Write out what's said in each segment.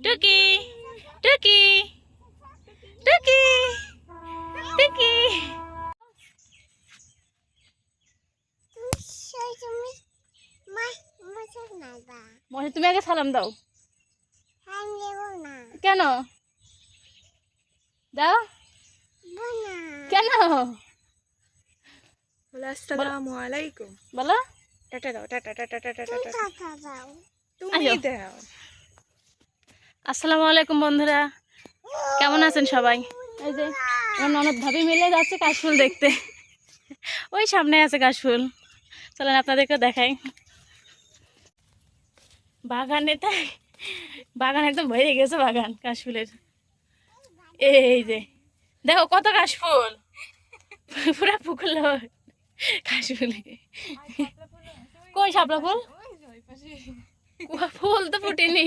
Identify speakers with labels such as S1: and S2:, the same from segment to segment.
S1: টুকি টুকি টুকি টুকি। মনে তুমি আগে সালাম দাও। কেন দাও? কেন
S2: বলো আসসালামু আলাইকুম।
S1: বলো।
S2: টাটা দাও, টাটা টাটা টাটা টাটা। তুমি
S1: আয়ো।
S2: দাও।
S1: আসসালামু আলাইকুম বন্ধুরা, কেমন আছেন সবাই? এই যে আমার ননদ ভাবি মিলে যাচ্ছে কাশফুল দেখতে। ওই সামনে আছে কাশফুল, চলেন আপনাদেরকে দেখাই। বাগানে তাই বাগান একদম ভরে গেছে বাগান কাশফুলের। এই যে দেখো কত কাশফুল, পুরা পুকুর কাশফুল। কই শাপলা ফুল? ফুল তো ফুটেনি।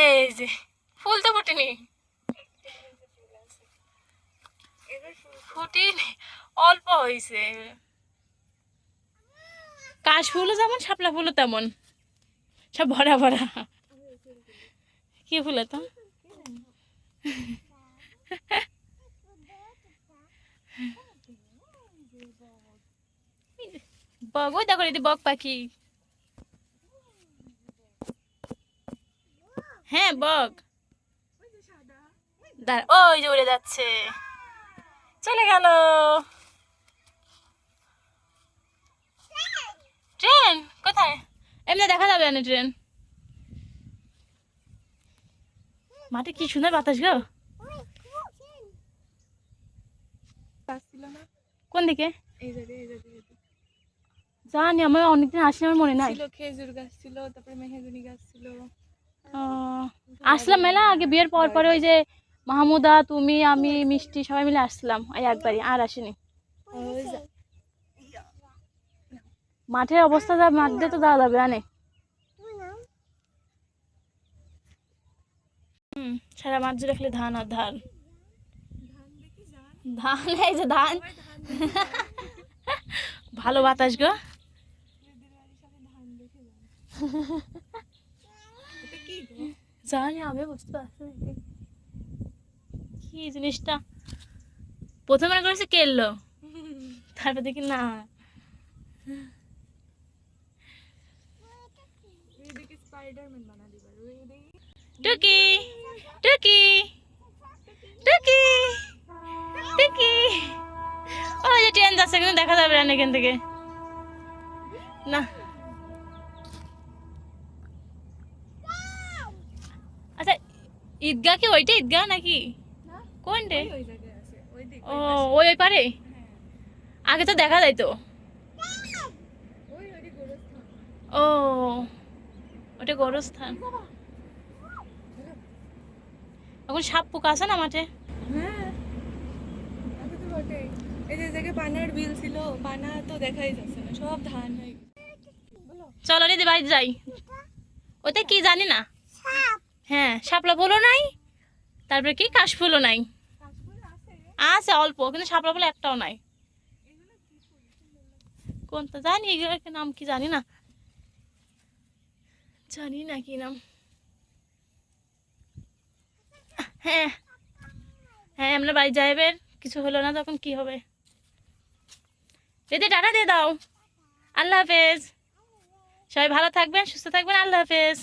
S1: এই যে ফুল তো ফুটেনি, ফুটেনি, অল্প হয়েছে। কাশফুলও যেমন শাপলা ফুলও তেমন, সব ভরা ভরা। কি ফুল তো বগ, ওই দেখো দিদি বগ পাখি। হ্যাঁ বগ, ওই যে উড়ে যাচ্ছে, চলে গেল। ট্রেন কোথায়? এমনি দেখা যাবে না ট্রেন। মাঠে কি সুন্দর বাতাস গো। কোন দিকে?
S2: এই জায়গায়, এই জায়গায়
S1: জানি, আমার অনেকদিন আসলে আমার মনে নাই।
S2: ছিল, খেজুর গাছ ছিল, তারপরে মেহগনি গাছ ছিল।
S1: আসলাম মেলা আগে, বিয়ের পর পরে ওই যে মাহমুদা, তুমি, আমি, মিষ্টি সবাই মিলে আসছিলাম এই একবারই, আর আসিনি। মাঠের অবস্থা যা, মাঠ দিয়ে তো যাওয়া যাবে না। সারা মাঠ জুড়ে খালি ধান আর ধান, ধান। এই যে ধান, ভালো বাতাস গো। জানি, আমি বুঝতে পারছি কি জিনিসটা। প্রথমে মনে করেছে কেললো, তারপর দেখি না। টুকি টুকি টুকি টুকি। ওই যে ট্রেন যাচ্ছে কিন্তু দেখা যাবে না এখান থেকে, না। আচ্ছা, ঈদগাহ কি ওইটা ঈদগাহ নাকি কোনটা? ও ওই ওই পারে, আগে তো দেখা যাইতো। ও ওটা গোরস্থান। এখন সাপ পোকা আছে না মাঠে?
S2: হ্যাঁ, এই যে জায়গায় পানার বিল ছিল, পানা তো দেখাই যাচ্ছে না, সব ধান হয়ে গেছে।
S1: চলো দিদি বাড়িতে যাই। ওটা কি জানি না। হ্যাঁ, শাপলা ফুলও নাই, তারপরে কি কাশফুলও নাই। আছে অল্প, কিন্তু শাপলা ফুল একটাও নাই। কোনটা জানি, এগুলোর নাম কি জানি না, জানি না কি নাম। হ্যাঁ হ্যাঁ, আমরা বাড়ি যাইবের, কিছু হলো না তখন কি হবে। দিদি টাটা দিয়ে দাও, আল্লাহ হাফেজ। সবাই ভালো থাকবেন, সুস্থ থাকবেন, আল্লাহ হাফেজ।